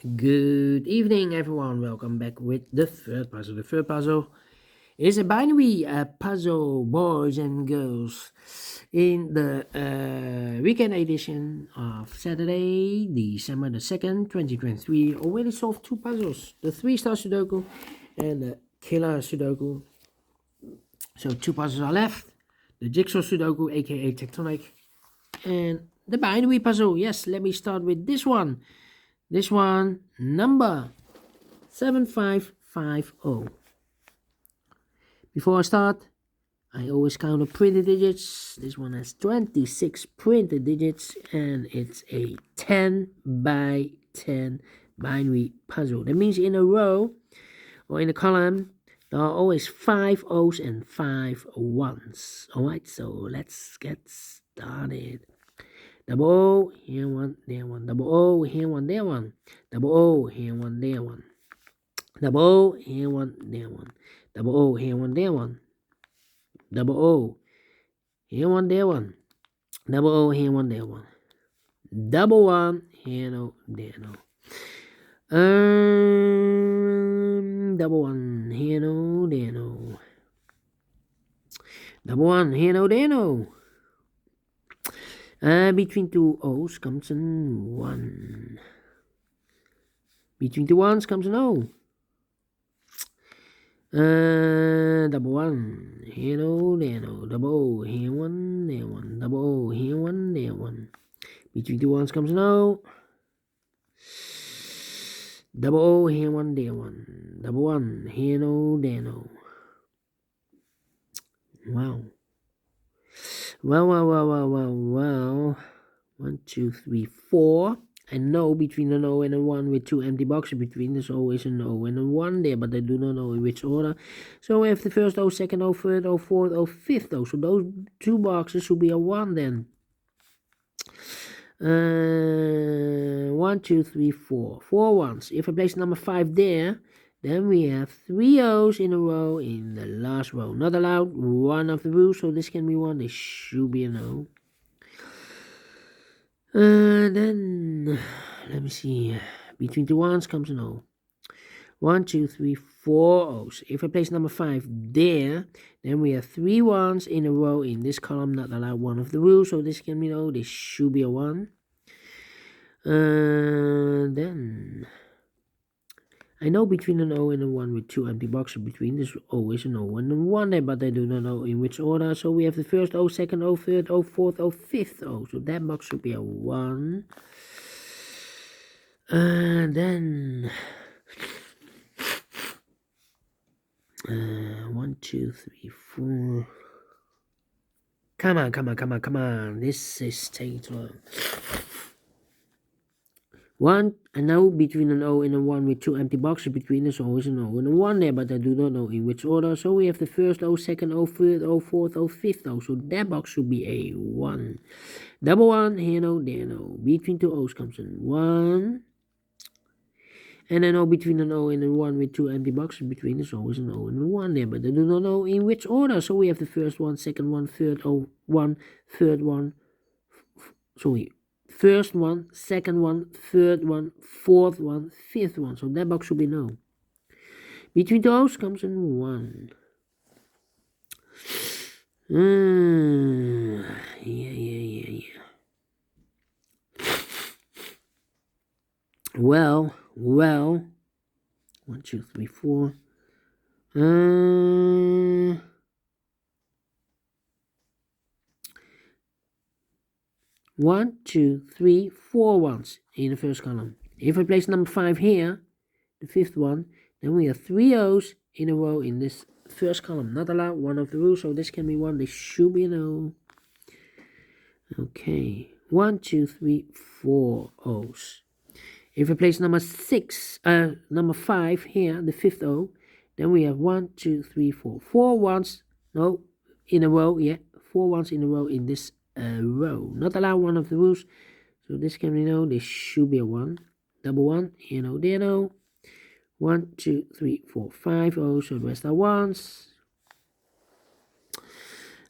Good evening, everyone. Welcome back with the third puzzle. The third puzzle is a binary puzzle, boys and girls. In the weekend edition of Saturday, December the 2nd, 2023, already solved two puzzles, the 3-star Sudoku and the killer Sudoku. So two puzzles are left, the jigsaw Sudoku, aka tectonic, and the binary puzzle. Yes, let me start with this one. This one, number 7550. Before I start, I always count the printed digits. This one has 26 printed digits, and it's a 10 by 10 binary puzzle. That means in a row or in a column, there are always 5 O's and 5 1s. Alright, so let's get started. Double O, here one, there one. Double O, here one, there one. Double O, here one, there one. Double O, here one, there one. Double O, here one, there one. Double O, here one, there one. Double O, here one, there one. Double one, here no, there no. Double one, here no, there no. Double one, here no, there no. Between two O's comes an 1. Between two 1s comes an O. Double one, here no, there no. Double O, here one, there one. Double O, here one, there one. Between two 1s comes an O. Double O, here one, there one. Double one, here no, there no. Wow. Well. 1, 2, 3, 4. I know between an O and a 1 with two empty boxes between. There's always an O and a 1 there, but I do not know in which order. So we have the first O, second O, third O, fourth O, fifth O. So those two boxes should be a 1 then. 1, 2, 3, 4. 4 ones. If I place number 5 there, then we have 3 O's in a row in the last row. Not allowed, one of the rules, so this can be 1. This should be an O. Then, let me see. Between two 1s comes an O. 1, 2, 3, 4 O's. If I place number 5 there, then we have 3 1s in a row in this column. Not allowed, one of the rules, so this can be an O. This should be a 1. Then I know between an O and a 1 with two empty boxes between, there's always an O and a 1 there, but I do not know in which order. So we have the first O, second O, third O, fourth O, fifth O. So that box should be a 1. Then 1, 2, 3, 4. Come on. This is taking too long. 1, I know between an O and a 1 with two empty boxes between, there's always an O and a 1 there, but I do not know in which order. So we have the first O, second O, third O, fourth O, fifth O. So that box should be a 1. Double 1, here no, there no. Between two O's comes an 1. And I know between an O and a 1 with two empty boxes between, there's always an O and a 1 there, but I do not know in which order. So we have the first one, second one, third O, 1, third one, first one, second one, third one, fourth one, fifth one. So that box should be no. Between those comes in 1. Yeah. Well. 1, 2, 3, 4. 1, 2, 3, 4 ones in the first column. If I place number 5 here, the fifth one, then we have 3 O's in a row in this first column. Not allowed, one of the rules, so this can be 1. This should be an O. Okay, 1, 2, 3, 4 O's. If I place number 5 here, the fifth O, then we have 1, 2, 3, 4. 4 ones, no, in a row, 4 ones in a row in this row. Not allowed, one of the rules, so this can be no. This should be a 1. Double 1, here no, there no. 1, 2, 3, 4, 5 O's, so the rest are 1s.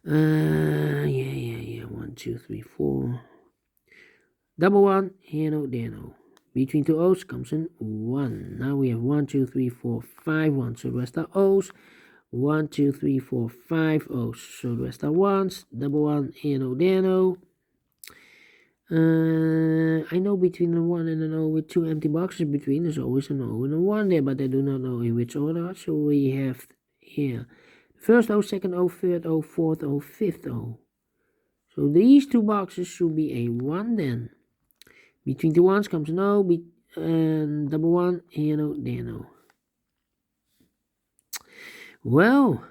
1, 2, 3, 4. Double 1, here no, there no. Between two O's comes in 1. Now we have 1, 2, 3, 4, 5 ones. So the rest are O's. 1, 2, 3, 4, 5 O's. So the rest are ones. Double 1, here no, there no. I know between a 1 and an O with 2 empty boxes between, there's always an O and a 1 there, but I do not know in which order. So we have here first O, second O, third O, fourth O, fifth O. So these two boxes should be a 1 then. Between the ones comes an O, and double 1, here no, there no. Well,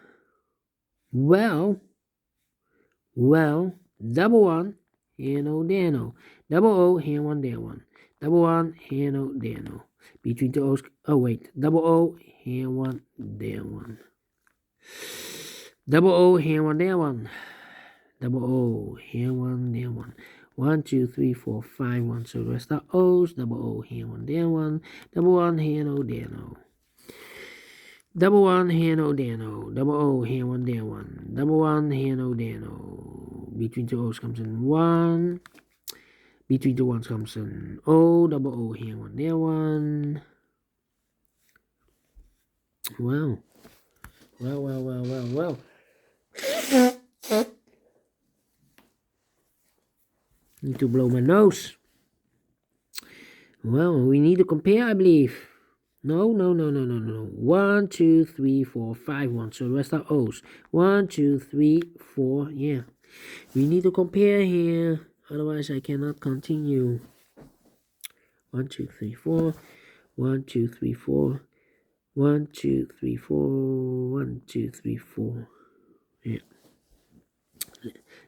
double 1, here no, there no. Double O, here 1, there 1. Double 1, here no, there no. Between the O's, oh wait, double O, here 1, there 1. Double O, here 1, there 1. Double O, here 1, there 1. 1, 2, 3, 4, 5 ones. So the rest are O's. Double O, here 1, there 1. Double 1, here no, there no. Double 1, here no, there no. Double O, here 1, there 1. Double 1, here no, there no. Between two O's comes in 1. Between two ones comes in O. Double O, here 1, there 1. Well. Need to blow my nose. Well, we need to compare, I believe. No. 1, 2, 3, 4, 5 ones. So the rest are O's. 1, 2, 3, 4. Yeah. We need to compare here. Otherwise, I cannot continue. 1, 2, 3, 4. 1, 2, 3, 4. 1, 2, 3, 4. 1, 2, 3, 4. Yeah.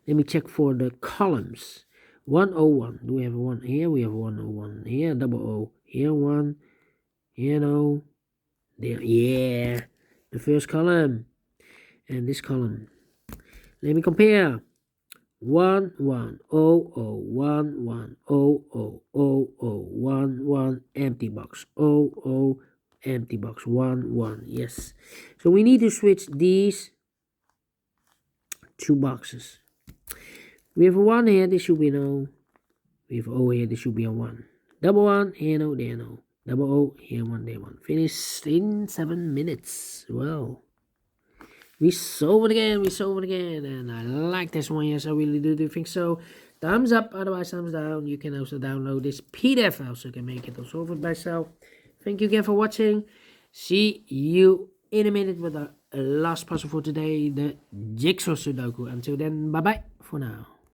Let me check for the columns. 101. Do we have a 1 here? We have 101 here. Double O. Here 1. Here no. There. Yeah. The first column. And this column. Let me compare. 1 1 0 0 1 1 0 0 0 0 1 1 empty box 0 0 empty box 1 1. Yes. So we need to switch these two boxes. We have a 1 here, this should be an O. We have O here, this should be a 1. Double 1, here no, there no. Double O, here 1, there 1. Finished in 7 minutes. Well, we solved it again, and I like this one. Yes, I really do think so. Thumbs up, otherwise thumbs down. You can also download this PDF also, you can make it or solve it by yourself. Thank you again for watching. See you in a minute with the last puzzle for today, the Jigsaw Sudoku. Until then, bye bye for now.